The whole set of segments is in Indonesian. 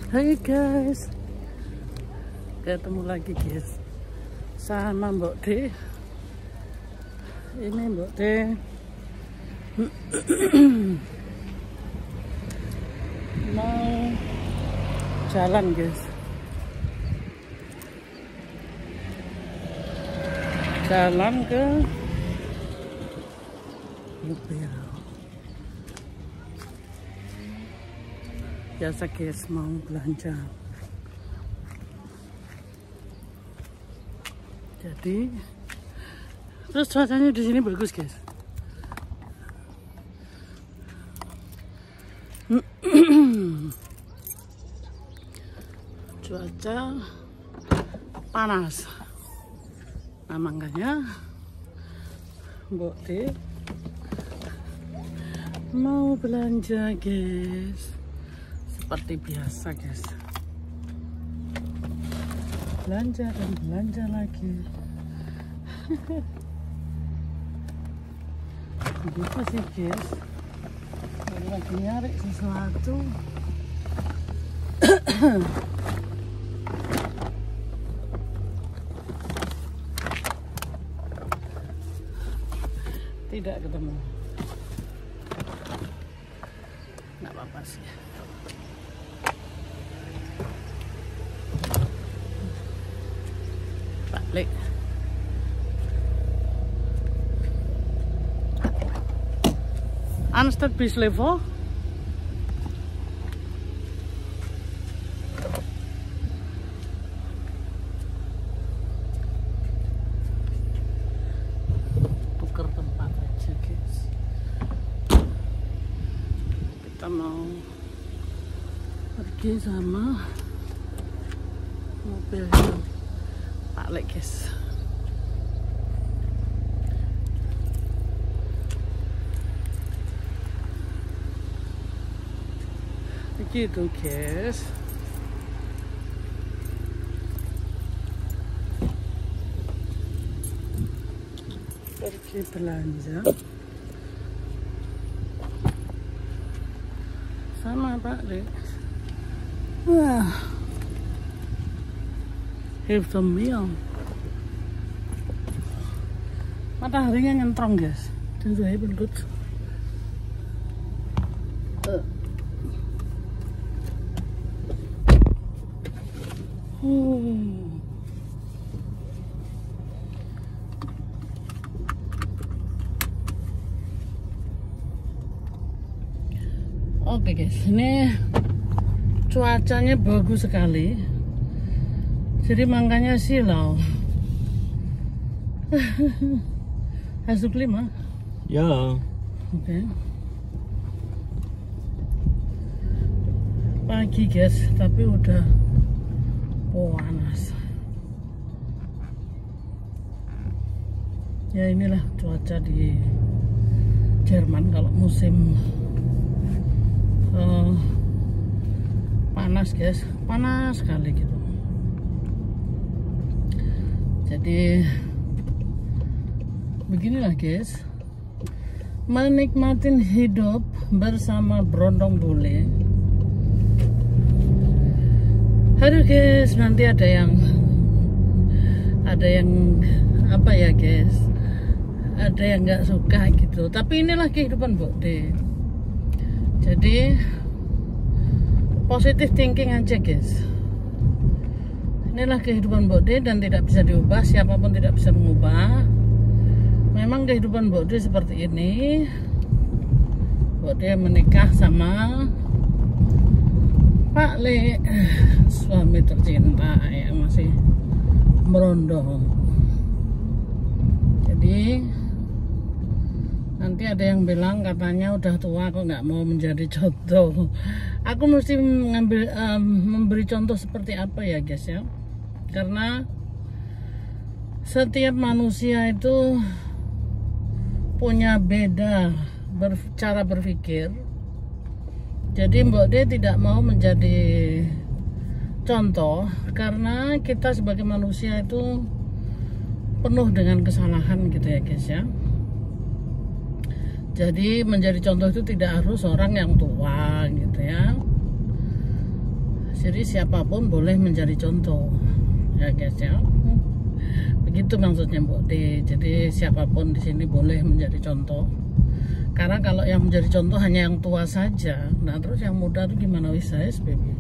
Hai guys, ketemu lagi guys sama Mbok D. Ini Mbok D mau jalan guys, jalan ke mobil. Biasa guys, mau belanja. Jadi terus cuacanya di sini bagus guys. Cuaca panas. Nah makanya Mbok D mau belanja guys. Seperti biasa guys, belanja dan belanja lagi. Gitu sih guys, lagi nyari sesuatu. Tidak ketemu, nggak apa-apa sih. Balik. Anstad bis level. Tukar tempat aja guys. Kita mau pergi sama mobil balik guys. Begitu guys. Pergi belanja sama Pak Dek. Wah, have some meal. Mataharinya nyentrong guys, dan saya bentuk. Oke guys, ini cuacanya bagus sekali. Jadi makanya silau. Masuk 5? Ya. Oke. Pagi guys, tapi udah panas. Ya inilah cuaca di Jerman kalau musim panas guys, panas sekali gitu. Jadi beginilah guys, menikmatin hidup bersama Brondong Bule. Aduh guys, nanti ada yang apa ya guys, ada yang nggak suka gitu. Tapi inilah kehidupan Mbok D. Jadi positive thinking aja guys. Inilah kehidupan Mbok D dan tidak bisa diubah, siapapun tidak bisa mengubah. Memang kehidupan Mbok D seperti ini. Mbok D menikah sama Pak Le, suami tercinta yang masih merondong. Jadi nanti ada yang bilang katanya udah tua kok nggak mau menjadi contoh. Aku mesti memberi contoh seperti apa ya guys ya, karena setiap manusia itu punya beda cara berpikir. Jadi Mbok D tidak mau menjadi contoh karena kita sebagai manusia itu penuh dengan kesalahan gitu ya guys ya. Jadi menjadi contoh itu tidak harus orang yang tua gitu ya. Jadi siapapun boleh menjadi contoh, ya guys ya. Begitu maksudnya Mbok D. Jadi siapapun di sini boleh menjadi contoh. Karena kalau yang menjadi contoh hanya yang tua saja, nah terus yang muda itu gimana bisa ya, baby?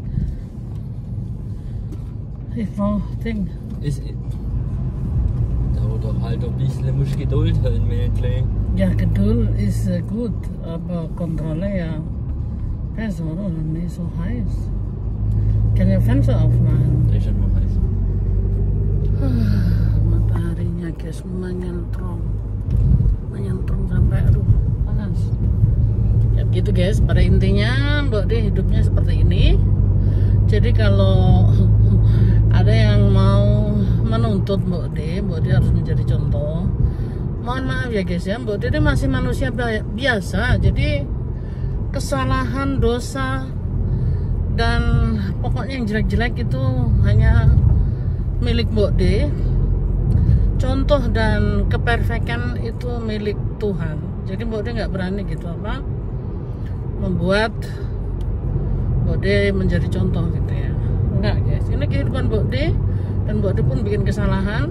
Frau, think. Dauert halt ein bisschen, musst Geduld haben, Mädchen. Ja, Geduld ist gut, aber Kontrolle ja besser, oder? Nicht so heiß. Kann ja Fenster aufmachen. Ist schon mal heiß. Mataharinya guys menyentrong sampai aduh panas. Ya gitu guys, pada intinya Mbok D hidupnya seperti ini. Jadi kalau ada yang mau menuntut Mbok D harus menjadi contoh. Mohon maaf ya guys ya, Mbok D masih manusia biasa. Jadi kesalahan, dosa, dan pokoknya yang jelek-jelek itu hanya milik Mbok D. Contoh dan keperfekan itu milik Tuhan. Jadi Mbok D nggak berani gitu apa membuat Mbok D menjadi contoh gitu ya. Enggak guys, ini kehidupan Mbok D, dan Mbok D pun bikin kesalahan.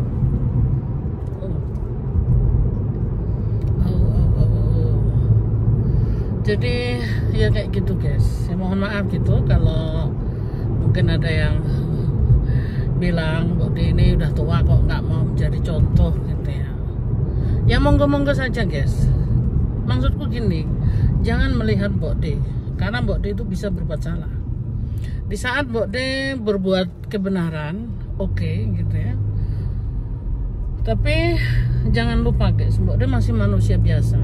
Jadi ya kayak gitu guys. Ya mohon maaf gitu kalau mungkin ada yang bilang Mbok D ini udah tua kok nggak mau menjadi contoh gitu ya. Ya monggo-monggo saja guys. Maksudku gini, jangan melihat Mbok D, karena Mbok D itu bisa berbuat salah. Di saat Mbok D berbuat kebenaran, oke, gitu ya. Tapi jangan lupa guys, Mbok D masih manusia biasa.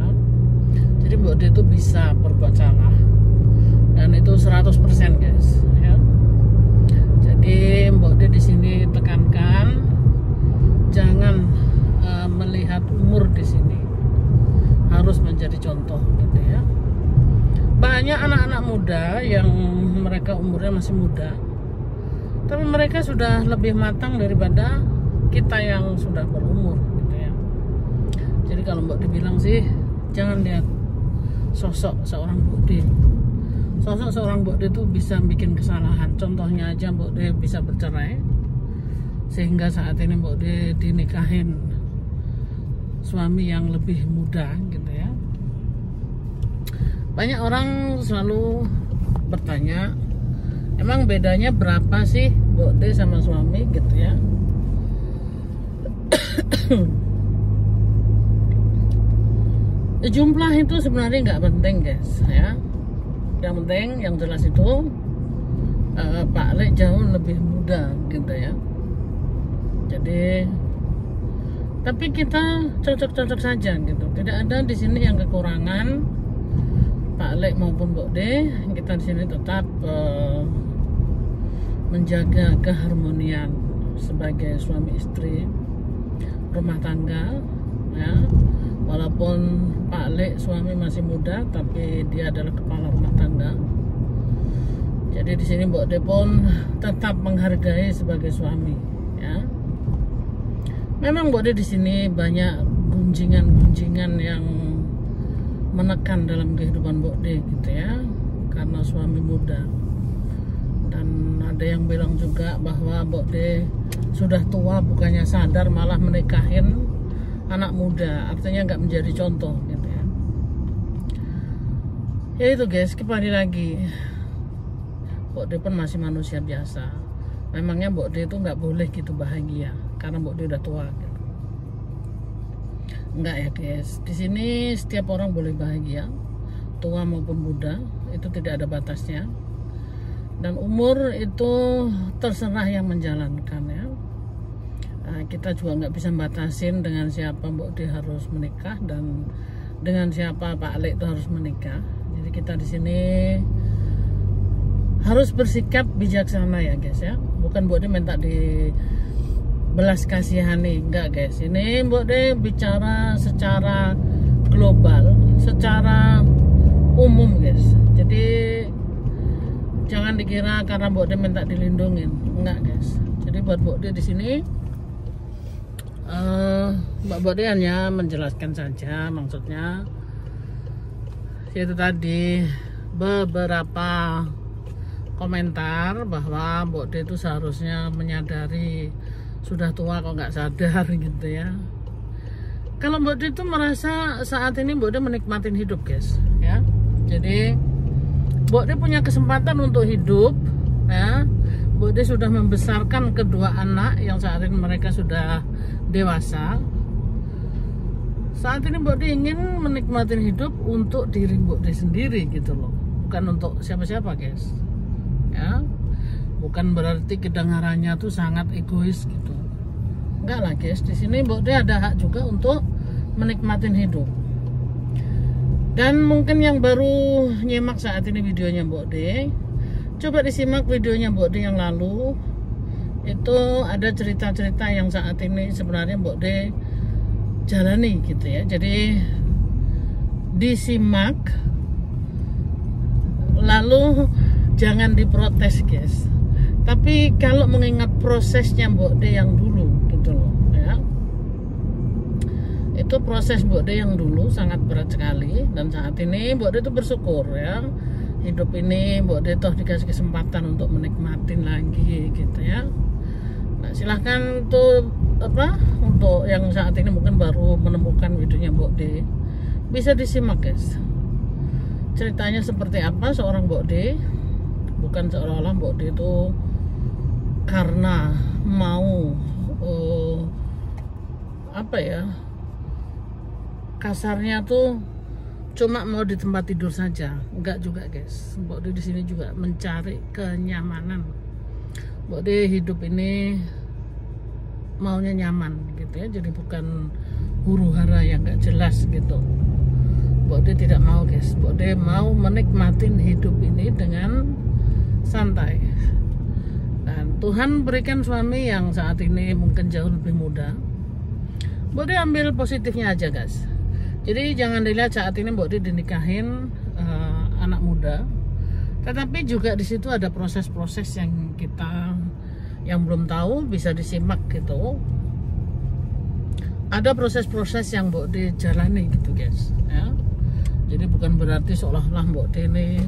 Jadi Mbok D itu bisa berbuat salah, dan itu 100% guys ya. Jadi Mbok D di sini tekankan jangan melihat umur di sini, harus menjadi contoh gitu ya. Banyak anak-anak muda yang mereka umurnya masih muda, tapi mereka sudah lebih matang daripada kita yang sudah berumur gitu ya. Jadi kalau Mbok D bilang sih jangan lihat sosok seorang Mbok D. Sosok seorang Mbok D itu bisa bikin kesalahan. Contohnya aja Mbok D bisa bercerai, sehingga saat ini Mbok D dinikahin suami yang lebih muda gitu ya. Banyak orang selalu bertanya, emang bedanya berapa sih Mbok D sama suami gitu ya. Jumlah itu sebenarnya nggak penting guys ya. Yang penting yang jelas itu Pak Le jauh lebih muda gitu ya. Jadi tapi kita cocok-cocok saja gitu. Tidak ada di sini yang kekurangan, Pak Le maupun Mbok D. Kita di sini tetap menjaga keharmonian sebagai suami istri rumah tangga ya. Walaupun Pak Le suami masih muda, tapi dia adalah kepala rumah tangga. Jadi di sini Mbok D pun tetap menghargai sebagai suami ya. Memang Mbok D di sini banyak gunjingan-gunjingan yang menekan dalam kehidupan Mbok D gitu ya, karena suami muda. Dan ada yang bilang juga bahwa Mbok D sudah tua bukannya sadar malah menikahin anak muda, artinya nggak menjadi contoh gitu ya. Ya itu guys, kembali lagi Mbok D pun masih manusia biasa. Memangnya Mbok D itu nggak boleh gitu bahagia karena Mbok D udah tua gitu. Enggak ya guys, di sini setiap orang boleh bahagia, tua maupun muda, itu tidak ada batasnya. Dan umur itu terserah yang menjalankan ya. Kita juga nggak bisa batasin dengan siapa Mbok D harus menikah dan dengan siapa Pak Le itu harus menikah. Jadi kita di sini harus bersikap bijaksana ya guys ya. Bukan Mbok D minta di belas kasihani, enggak guys. Ini Mbok D bicara secara global, secara umum guys. Jadi jangan dikira karena Mbok D minta dilindungin, enggak guys. Jadi buat Mbok D di sini Mbok D hanya menjelaskan saja, maksudnya yaitu tadi beberapa komentar bahwa Mbok D itu seharusnya menyadari sudah tua kok nggak sadar gitu ya. Kalau Mbok D itu merasa saat ini Mbok D menikmatin hidup guys ya. Jadi Mbok D punya kesempatan untuk hidup ya. Mbok D sudah membesarkan kedua anak yang saat ini mereka sudah dewasa. Saat ini Mbok D ingin menikmatin hidup untuk diri Mbok D sendiri gitu loh, bukan untuk siapa-siapa guys ya. Bukan berarti kedengarannya tuh sangat egois gitu, enggak lah guys. Di sini Mbok D ada hak juga untuk menikmatin hidup. Dan mungkin yang baru nyimak saat ini videonya Mbok D, coba disimak videonya Mbok D yang lalu. Itu ada cerita-cerita yang saat ini sebenarnya Mbok D jalani gitu ya. Jadi disimak, lalu jangan diprotes guys. Tapi kalau mengingat prosesnya Mbok D yang dulu gitu loh ya, itu proses Mbok D yang dulu sangat berat sekali. Dan saat ini Mbok D itu bersyukur ya, hidup ini Mbok D toh dikasih kesempatan untuk menikmatin lagi gitu ya. Nah silahkan tuh untuk yang saat ini mungkin baru menemukan videonya Mbok D, bisa disimak guys. Ceritanya seperti apa seorang Mbok D, bukan seolah-olah Mbok D itu karena mau kasarnya tuh cuma mau di tempat tidur saja, enggak juga guys. Mbok D di sini juga mencari kenyamanan. Mbok D hidup ini maunya nyaman gitu ya, jadi bukan huru-hara yang nggak jelas gitu. Mbok D tidak mau guys, Mbok D mau menikmatin hidup ini dengan santai. Dan Tuhan berikan suami yang saat ini mungkin jauh lebih muda. Mbok D ambil positifnya aja guys. Jadi jangan dilihat saat ini Mbok D dinikahin anak muda, tetapi juga di situ ada proses-proses yang kita yang belum tahu bisa disimak gitu. Ada proses-proses yang Mbok D jalani gitu guys ya. Jadi bukan berarti seolah-olah Mbok D ini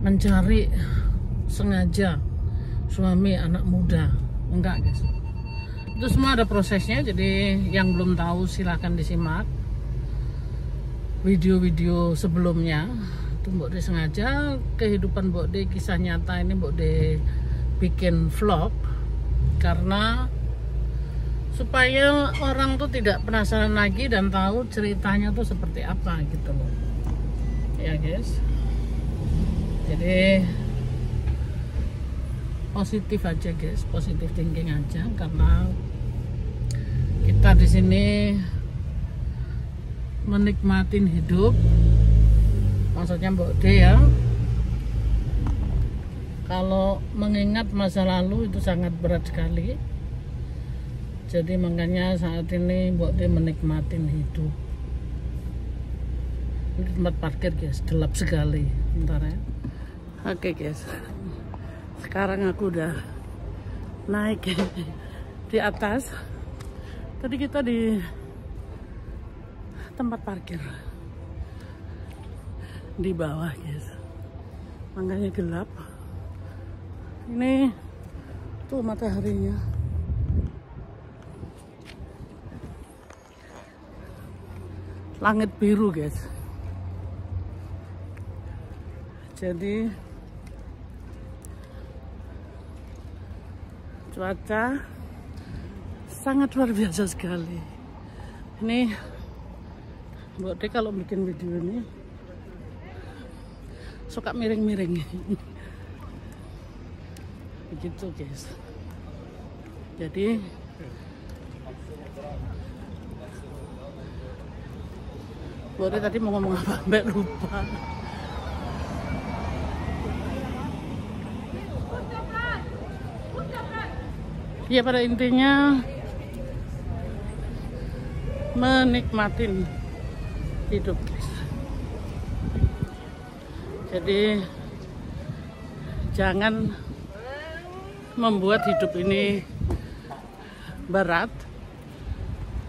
mencari sengaja suami anak muda, enggak guys. Itu semua ada prosesnya. Jadi yang belum tahu silahkan disimak video-video sebelumnya. Itu Mbok D sengaja kehidupan Mbok D, kisah nyata ini Mbok D bikin vlog karena supaya orang tuh tidak penasaran lagi dan tahu ceritanya tuh seperti apa gitu loh ya guys. Jadi positif aja guys, positif thinking aja, karena kita di sini menikmatin hidup, maksudnya Mbok D ya. Kalau mengingat masa lalu itu sangat berat sekali. Jadi makanya saat ini Mbok D menikmatin hidup. Ini tempat parkir guys, gelap sekali. Bentar ya. Oke guys, sekarang aku udah naik di atas. Tadi kita di tempat parkir di bawah guys, makanya gelap. Ini tuh mataharinya. Langit biru guys. Jadi cuaca sangat luar biasa sekali. Ini Mbok D kalau bikin video ini suka miring-miring. Begitu guys. Jadi Mbok D tadi mau ngomong apa mbak lupa. Ya pada intinya menikmatin hidup guys. Jadi jangan membuat hidup ini berat,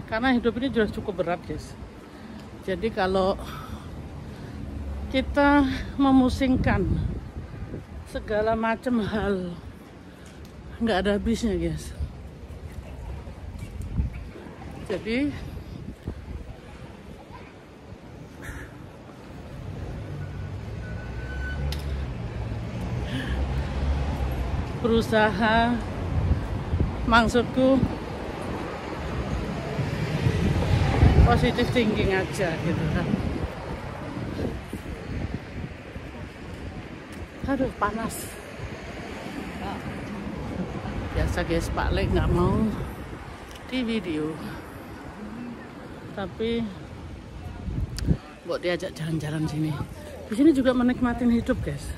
karena hidup ini sudah cukup berat guys. Jadi kalau kita memusingkan segala macam hal, nggak ada habisnya guys. Jadi berusaha, maksudku positive thinking aja gitu kan. Aduh panas. Biasa guys, Pak Le nggak mau di video, tapi buat diajak jalan-jalan sini. Di sini juga menikmati hidup guys.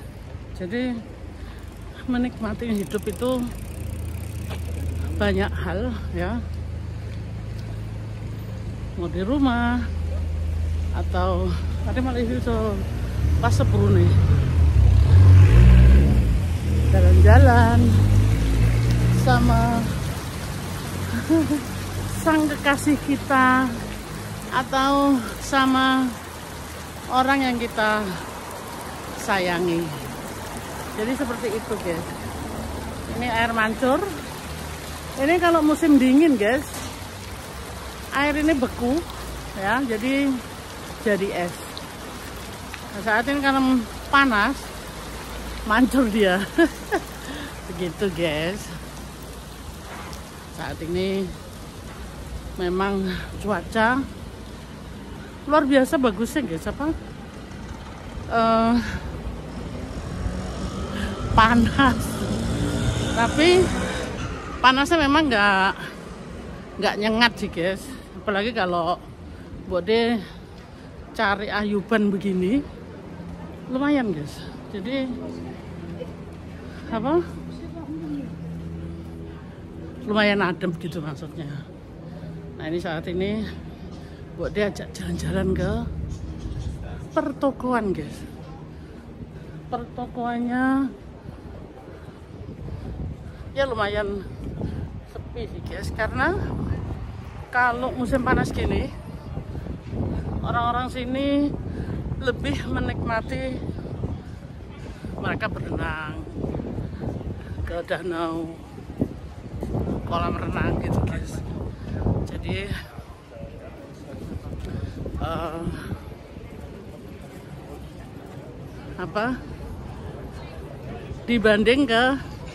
Jadi menikmati hidup itu banyak hal ya, mau di rumah atau tadi malah itu pas sebelum nih jalan-jalan sama sang kekasih kita atau sama orang yang kita sayangi. Jadi seperti itu guys. Ini air mancur. Ini kalau musim dingin guys, air ini beku ya, jadi es. Nah, saat ini karena panas, mancur dia. Begitu guys. Saat ini memang cuaca luar biasa bagusnya guys. Panas, tapi panasnya memang nggak nyengat sih guys. Apalagi kalau Bode cari ayuban begini lumayan guys. Jadi lumayan adem gitu maksudnya. Nah ini saat ini buat dia ajak jalan-jalan ke pertokoan guys. Pertokoannya ya lumayan sepi sih guys, karena kalau musim panas gini orang-orang sini lebih menikmati, mereka berenang ke danau, kolam renang gitu guys. Jadi dibanding ke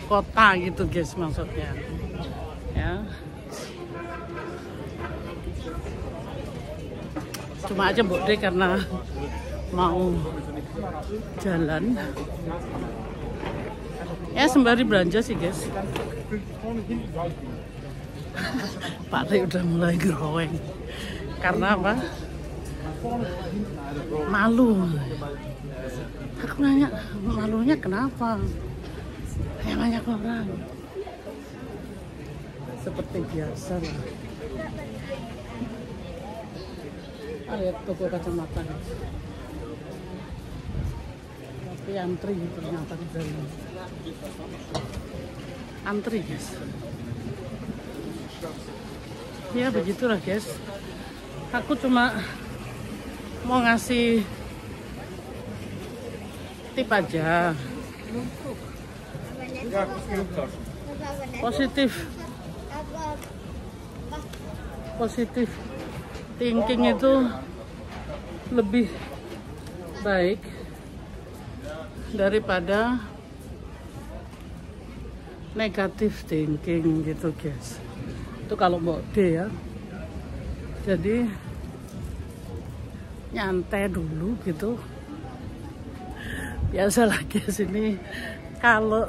kota gitu guys maksudnya ya. Cuma aja Bode karena mau jalan ya sembari belanja sih guys. Pak Le udah mulai growing karena apa? Malu. Aku nanya, malunya kenapa? Ya banyak orang. Seperti biasa lah. Lihat toko kacamata. Tapi antri ternyata di dalam. Antri guys. Ya begitulah guys. Aku cuma mau ngasih tip aja. Positif thinking itu lebih baik daripada negatif thinking gitu guys. Itu kalau Bode ya. Jadi nyantai dulu gitu. Biasalah guys, ini kalau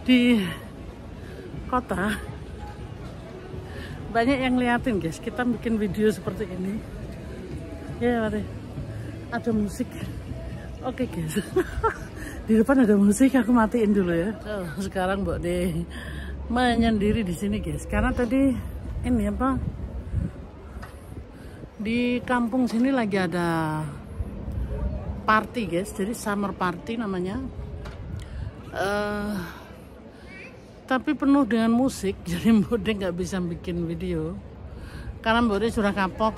di kota banyak yang liatin guys, kita bikin video seperti ini ya. Mari, ada musik. Oke guys. Di depan ada musik, aku matiin dulu ya. Sekarang Bode menyendiri di sini guys, karena tadi ini di kampung sini lagi ada party guys, jadi summer party namanya. Tapi penuh dengan musik, jadi Bode nggak bisa bikin video karena Bode sudah kapok,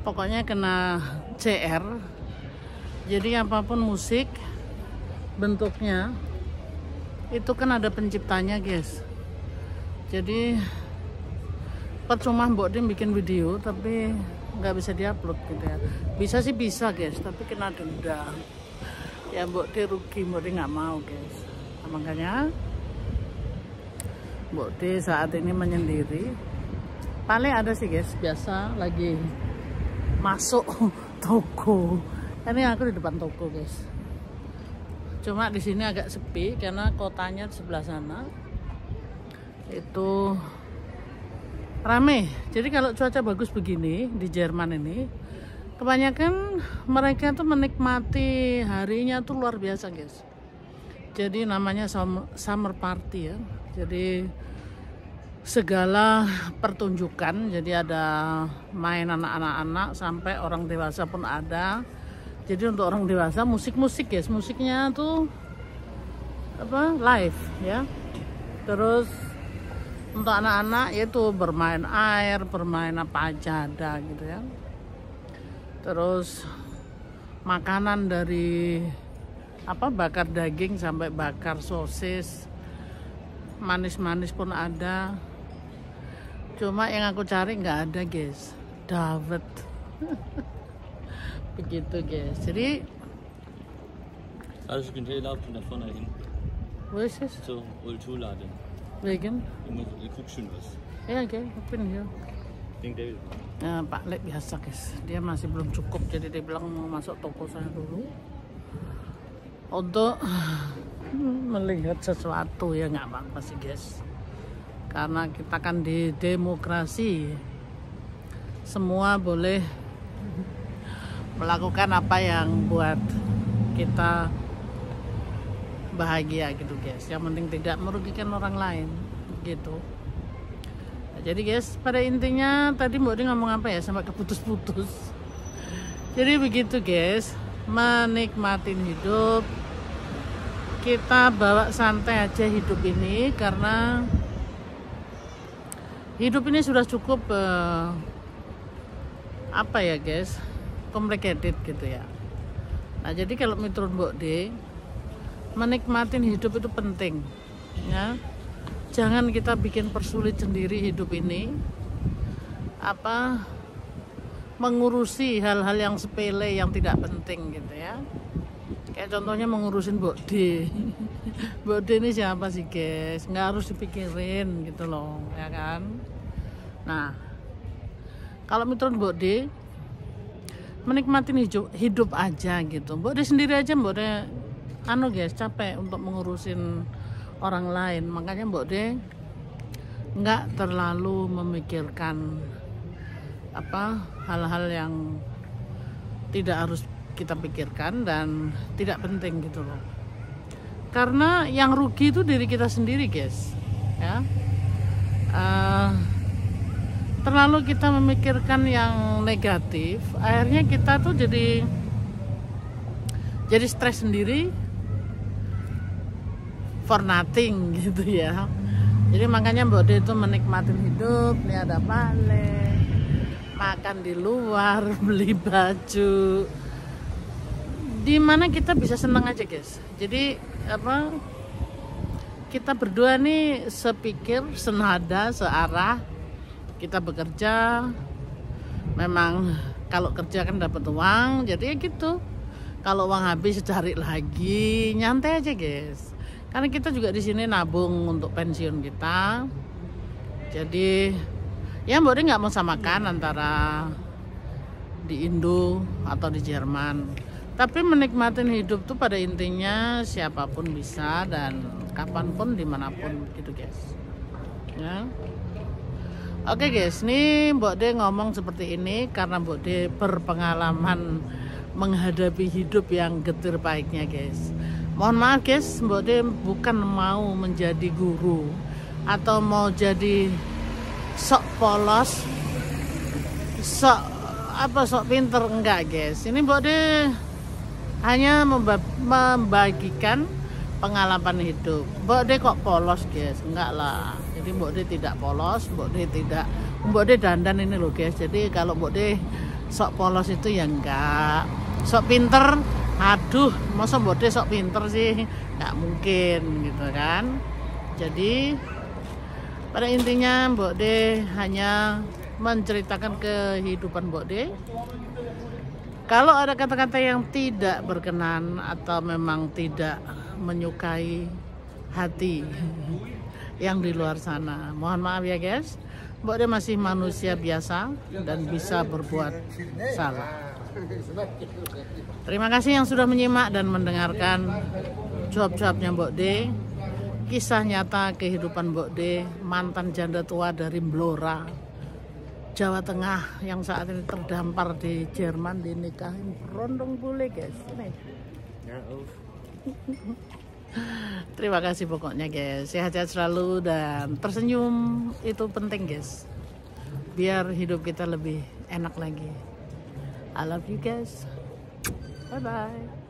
pokoknya kena CR. Jadi apapun musik bentuknya itu kan ada penciptanya guys. Jadi percuma Mbok Din bikin video tapi nggak bisa diupload gitu ya. Bisa sih bisa guys, tapi kena denda ya. Mbok Din rugi, Mbok Din nggak mau guys. Nah, makanya Mbok Din saat ini menyendiri. Paling ada sih guys, biasa lagi masuk toko. Ini aku di depan toko guys. Cuma di sini agak sepi karena kotanya di sebelah sana itu rame. Jadi kalau cuaca bagus begini di Jerman ini, kebanyakan mereka tuh menikmati harinya tuh luar biasa guys. Jadi namanya summer party ya. Jadi segala pertunjukan, jadi ada main anak-anak sampai orang dewasa pun ada. Jadi untuk orang dewasa musik guys, musiknya tuh apa live ya. Terus untuk anak-anak yaitu bermain air, bermain apa aja ada gitu ya. Terus makanan dari apa bakar daging sampai bakar sosis, manis-manis pun ada. Cuma yang aku cari nggak ada guys, David. Begitu guys. Jadi Also, ich bin erlaubt und da vorne hin. wo ist es? Zur Ultuladen. Wegen? Ich guck schon was. Ya oke, aku pindah. Ding David. Pak Lek biasa guys, dia masih belum cukup, jadi dia bilang mau masuk toko saya dulu untuk melihat sesuatu ya. Nggak apa-apa sih guys, karena kita kan di demokrasi, semua boleh melakukan apa yang buat kita bahagia gitu guys. Yang penting tidak merugikan orang lain gitu. Nah, jadi guys, pada intinya tadi Mbok Din ngomong apa ya sampai keputus-putus. Jadi begitu guys, menikmatin hidup. Kita bawa santai aja hidup ini, karena hidup ini sudah cukup apa ya guys, complicated gitu ya. Nah jadi kalau menurut Mbok Din, menikmatin hidup itu penting ya. Jangan kita bikin persulit sendiri hidup ini, apa mengurusi hal-hal yang sepele yang tidak penting gitu ya. Kayak contohnya mengurusin Mbok Din. Mbok Din ini siapa sih guys, nggak harus dipikirin gitu loh ya kan. Nah kalau menurut Mbok Din, menikmatin hidup aja gitu. Mbok Din sendiri aja Mbok Din guys capek untuk mengurusin orang lain. Makanya Mbok Din nggak terlalu memikirkan apa hal-hal yang tidak harus kita pikirkan dan tidak penting gitu loh. Karena yang rugi itu diri kita sendiri guys ya. Terlalu kita memikirkan yang negatif, akhirnya kita tuh jadi stres sendiri for nothing gitu ya. Jadi makanya Mbok Din itu menikmatin hidup. Nih ada balik, makan di luar, beli baju, dimana kita bisa senang aja guys. Jadi apa, kita berdua nih sepikir, senada, searah. Kita bekerja, memang kalau kerja kan dapat uang, jadi ya gitu. Kalau uang habis cari lagi, nyantai aja guys. Karena kita juga di sini nabung untuk pensiun kita. Jadi ya Mbok Din nggak mau samakan antara di Indo atau di Jerman. Tapi menikmatin hidup tuh pada intinya siapapun bisa dan kapanpun dimanapun gitu guys. Ya. Oke guys, nih Mbok Din ngomong seperti ini karena Mbok Din berpengalaman menghadapi hidup yang getir pahitnya guys. Mohon maaf guys, Mbok Din bukan mau menjadi guru atau mau jadi sok polos, sok pinter, enggak guys. Ini Mbok Din hanya membagikan pengalaman hidup. Mbok Din kok polos guys? Enggak lah. Jadi Mbok Din tidak polos, Mbok Din dandan ini loh guys. Jadi kalau Mbok Din sok polos itu ya enggak. Sok pinter Aduh, masa Mbok De sok pinter sih? Nggak mungkin gitu kan. Jadi pada intinya Mbok De hanya menceritakan kehidupan Mbok De. Kalau ada kata-kata yang tidak berkenan atau memang tidak menyukai hati yang di luar sana, mohon maaf ya guys. Mbok De masih manusia biasa dan bisa berbuat salah. Terima kasih yang sudah menyimak dan mendengarkan cuap-cuapnya Mbok De. Kisah nyata kehidupan Mbok De, mantan janda tua dari Blora, Jawa Tengah, yang saat ini terdampar di Jerman, dinikahin berondong bule guys. Terima kasih pokoknya guys, sehat-sehat selalu dan tersenyum itu penting guys, biar hidup kita lebih enak lagi. I love you guys, bye bye.